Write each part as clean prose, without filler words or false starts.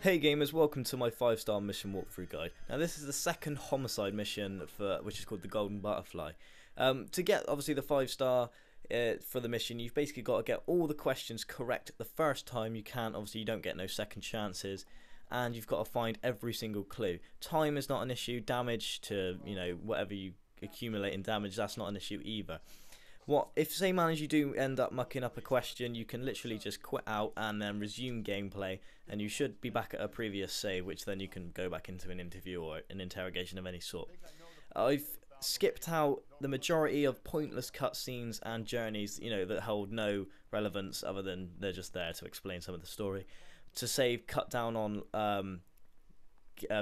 Hey gamers, welcome to my 5-star mission walkthrough guide. Now this is the second homicide mission which is called the Golden Butterfly. To get obviously the 5-star for the mission, you've basically got to get all the questions correct the first time you can. Obviously you don't get no second chances, and you've got to find every single clue. Time is not an issue. Damage to, you know, whatever you accumulate in damage, that's not an issue either. What if, say man, you do end up mucking up a question, you can literally just quit out and then resume gameplay, and you should be back at a previous save, which then you can go back into an interview or an interrogation of any sort. I've skipped out the majority of pointless cutscenes and journeys, you know, that hold no relevance other than they're just there to explain some of the story, to save cut down on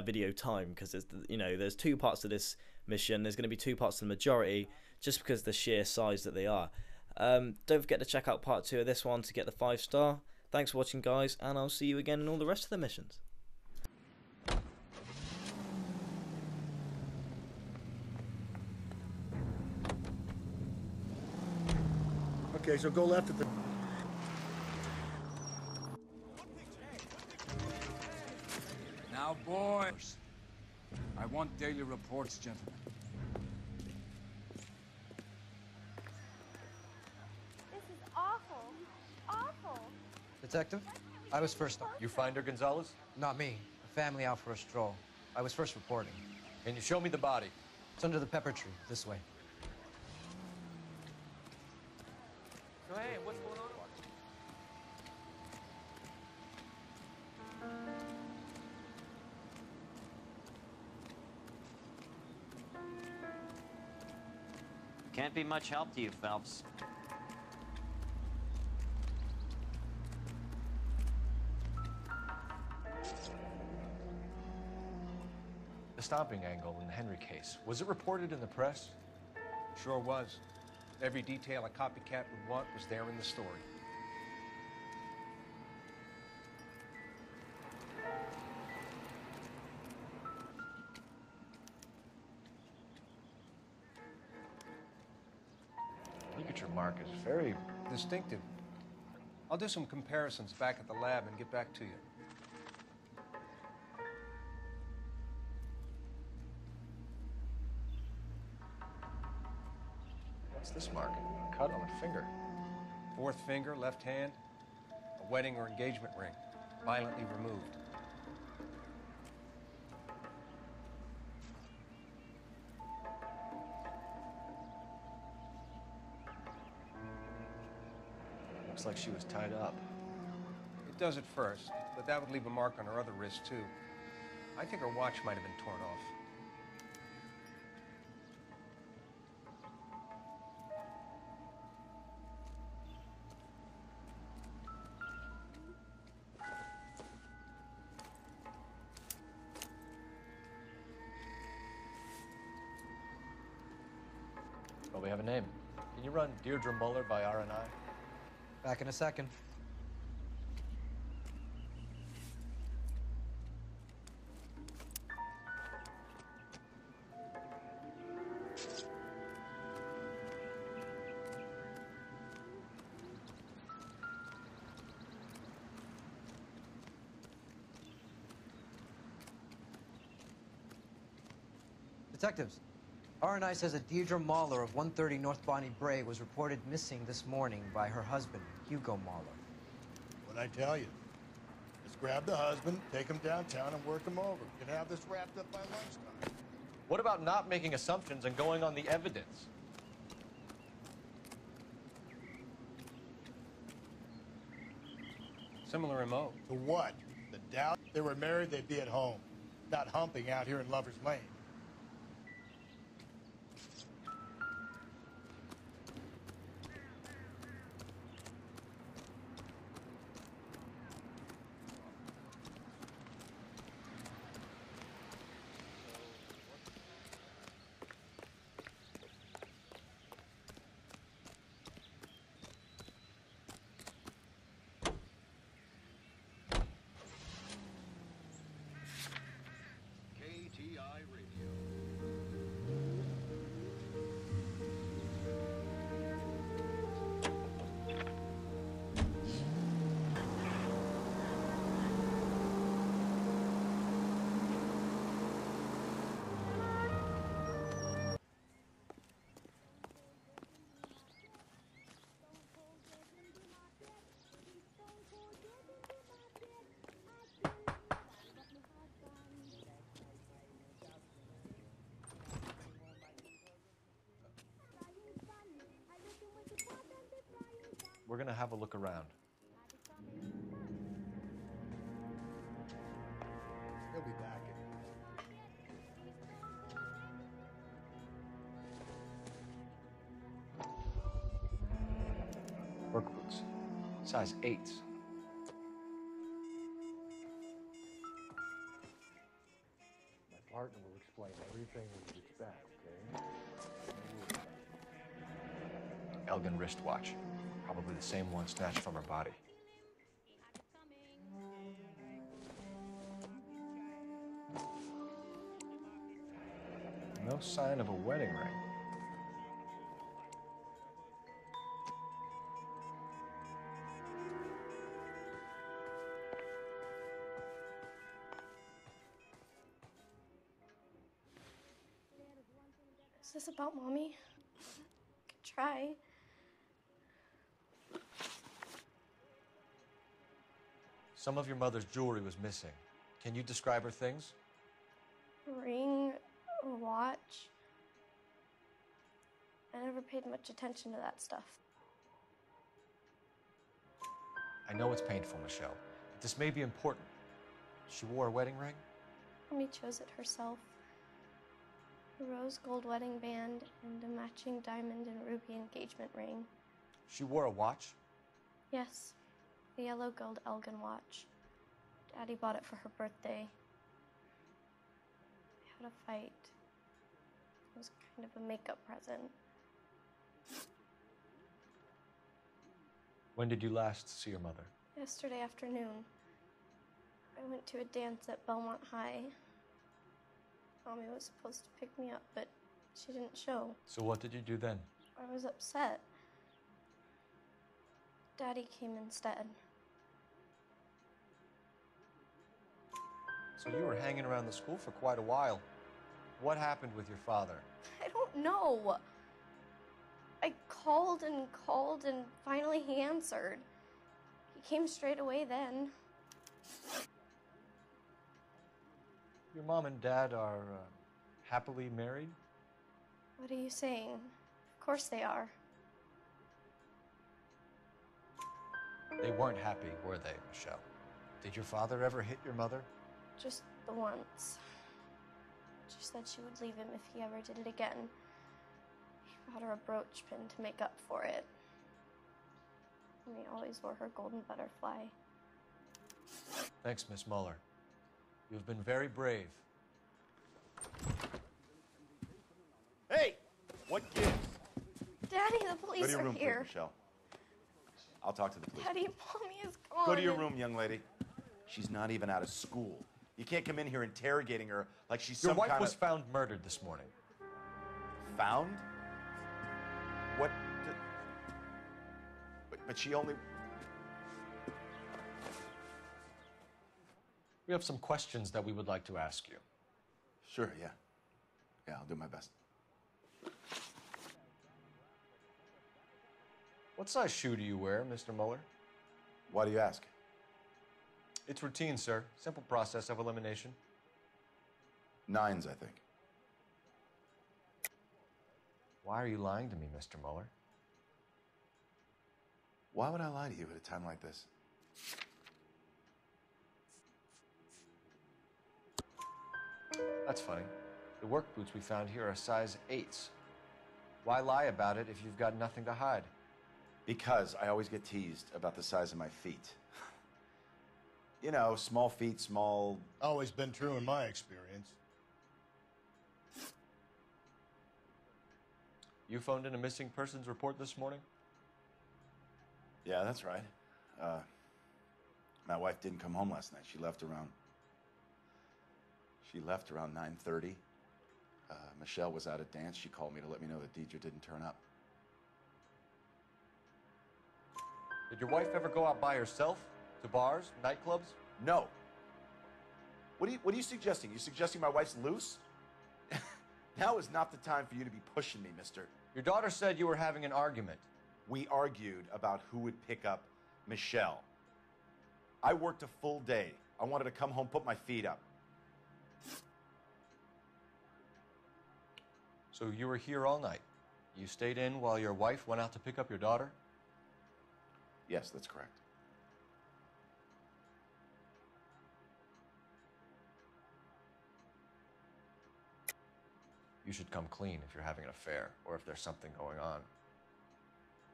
video time, because there's two parts to this mission. There's going to be two parts to the majority, just because of the sheer size that they are. Don't forget to check out part 2 of this one to get the 5-star. Thanks for watching guys, and I'll see you again in all the rest of the missions. Okay, so go left at the... Now, boys, I want daily reports, gentlemen. This is awful. Awful. Detective, I was first up. You find her, Gonzalez? Not me. A family out for a stroll. I was first reporting. Can you show me the body? It's under the pepper tree, this way. So, hey, what's going on? Can't be much help to you, Phelps. The stomping angle in the Henry case. Was it reported in the press? Sure was. Every detail a copycat would want was there in the story. Ligature mark is very... Distinctive. I'll do some comparisons back at the lab and get back to you. What's this mark? A cut on a finger. Fourth finger, left hand, a wedding or engagement ring, violently removed. Looks like she was tied up. It does at first, but that would leave a mark on her other wrist, too. I think her watch might have been torn off. Well, we have a name. Can you run Deirdre Muller by R&I? Back in a second. Detectives, R&I says a Deirdre Mahler of 130 North Bonnie Bray was reported missing this morning by her husband, Hugo Mahler. What'd I tell you? Just grab the husband, take him downtown, and work him over. We can have this wrapped up by lunchtime. What about not making assumptions and going on the evidence? Similar MO. To what? The doubt? They were married, they'd be at home. Not humping out here in Lover's Lane. KTI Radio. We're gonna have a look around. He'll be back in. Work boots. Size 8s. My partner will explain everything we expect, okay? Elgin wristwatch. Probably the same one snatched from her body. No sign of a wedding ring. Is this about Mommy? Could try. Some of your mother's jewelry was missing. Can you describe her things? A ring, a watch. I never paid much attention to that stuff. I know it's painful, Michelle, but this may be important. She wore a wedding ring? Mommy chose it herself. A rose gold wedding band and a matching diamond and ruby engagement ring. She wore a watch? Yes, a yellow gold Elgin watch. Daddy bought it for her birthday. We had a fight. It was kind of a makeup present. When did you last see your mother? Yesterday afternoon, I went to a dance at Belmont High. Mommy was supposed to pick me up, but she didn't show. So what did you do then? I was upset. Daddy came instead. So you were hanging around the school for quite a while. What happened with your father? I don't know. I called and finally he answered. He came straight away then. Your mom and dad are happily married? What are you saying? Of course they are. They weren't happy, were they, Michelle? Did your father ever hit your mother? Just the once. She said she would leave him if he ever did it again. He bought her a brooch pin to make up for it. And he always wore her golden butterfly. Thanks, Miss Muller. You've been very brave. Hey! What gives? Daddy, the Go police to your are room, please, here. Michelle. I'll talk to the police. Daddy, Mommy is gone. Go to your room, young lady. She's not even out of school. You can't come in here interrogating her like she's Your some wife kind was of... found murdered this morning. Found? What? But she only... We have some questions that we would like to ask you. Sure, yeah. Yeah, I'll do my best. What size shoe do you wear, Mr. Muller? Why do you ask? It's routine, sir. Simple process of elimination. 9s, I think. Why are you lying to me, Mr. Muller? Why would I lie to you at a time like this? That's funny. The work boots we found here are size 8s. Why lie about it if you've got nothing to hide? Because I always get teased about the size of my feet. You know, small feet, small... Always been true in my experience. You phoned in a missing persons report this morning? Yeah, that's right. My wife didn't come home last night. She left around 9:30. Michelle was at a dance. She called me to let me know that Deidre didn't turn up. Did your wife ever go out by herself? To bars, nightclubs? No. What are you suggesting? You suggesting my wife's loose? Now is not the time for you to be pushing me, mister. Your daughter said you were having an argument. We argued about who would pick up Michelle. I worked a full day. I wanted to come home, put my feet up. So you were here all night. You stayed in while your wife went out to pick up your daughter? Yes, that's correct. You should come clean if you're having an affair or if there's something going on.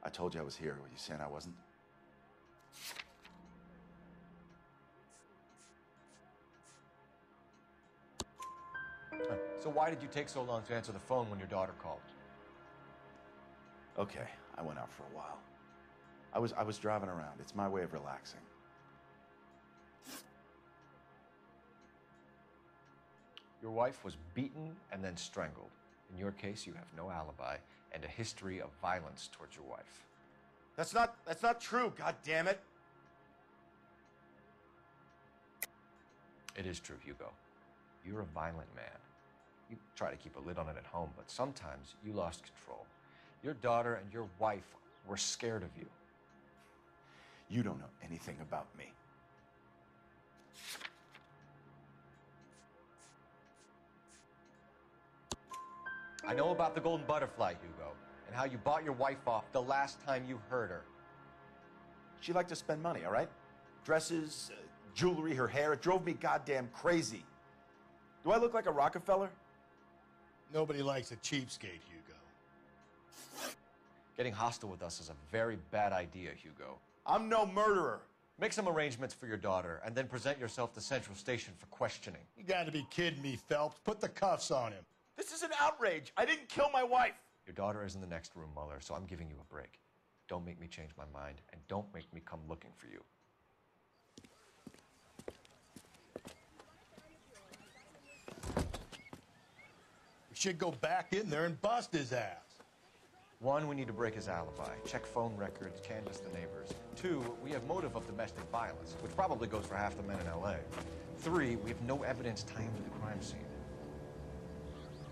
I told you I was here. Were you saying I wasn't? So why did you take so long to answer the phone when your daughter called? Okay, I went out for a while. I was driving around. It's my way of relaxing. Your wife was beaten and then strangled. In your case, you have no alibi and a history of violence towards your wife. That's not true, god damn it. It is true, Hugo. You're a violent man. You try to keep a lid on it at home, but sometimes you lost control. Your daughter and your wife were scared of you. You don't know anything about me. I know about the golden butterfly, Hugo, and how you bought your wife off the last time you heard her. She liked to spend money, all right? Dresses, jewelry, her hair. It drove me goddamn crazy. Do I look like a Rockefeller? Nobody likes a cheapskate, Hugo. Getting hostile with us is a very bad idea, Hugo. I'm no murderer. Make some arrangements for your daughter, and then present yourself to Central Station for questioning. You gotta be kidding me, Phelps. Put the cuffs on him. This is an outrage. I didn't kill my wife. Your daughter is in the next room, Mueller, so I'm giving you a break. Don't make me change my mind, and don't make me come looking for you. We should go back in there and bust his ass. 1, we need to break his alibi. Check phone records, canvass the neighbors. 2, we have motive of domestic violence, which probably goes for half the men in L.A. 3, we have no evidence tying him to the crime scene.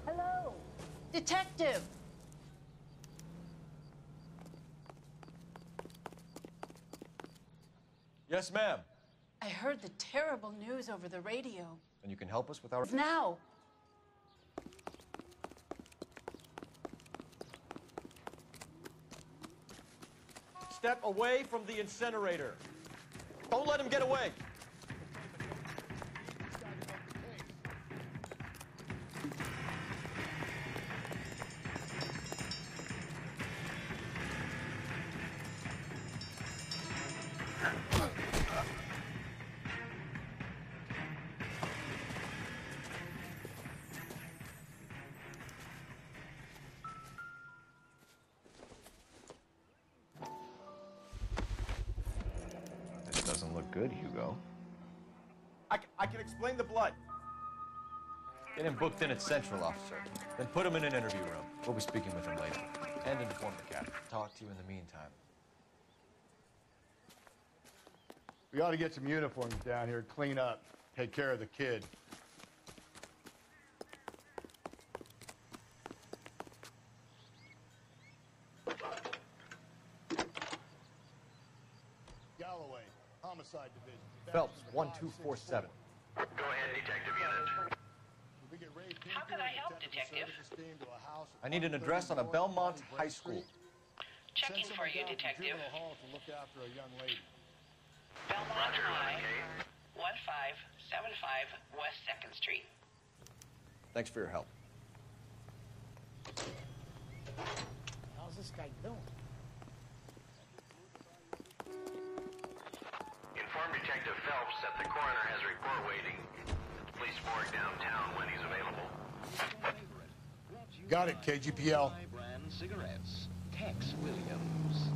Hello, detective. Yes, ma'am. I heard the terrible news over the radio. And you can help us with our... Now. Step away from the incinerator. Don't let him get away. This doesn't look good, Hugo. I can explain the blood. Get him booked in at Central, officer. Then put him in an interview room. We'll be speaking with him later. And inform the captain. Talk to you in the meantime. We ought to get some uniforms down here, clean up, take care of the kid. Galloway, Homicide Division. Phelps, 1247. Go ahead, Detective Unit. How can I help, Detective? I need an address on a Belmont High School. Checking for you, Detective. Belmont High, 1575 West 2nd Street. Thanks for your help. How's this guy doing? Inform Detective Phelps that the coroner has a report waiting at the police morgue downtown when he's available. Got it, KGPL. Brand cigarettes. Tex Williams.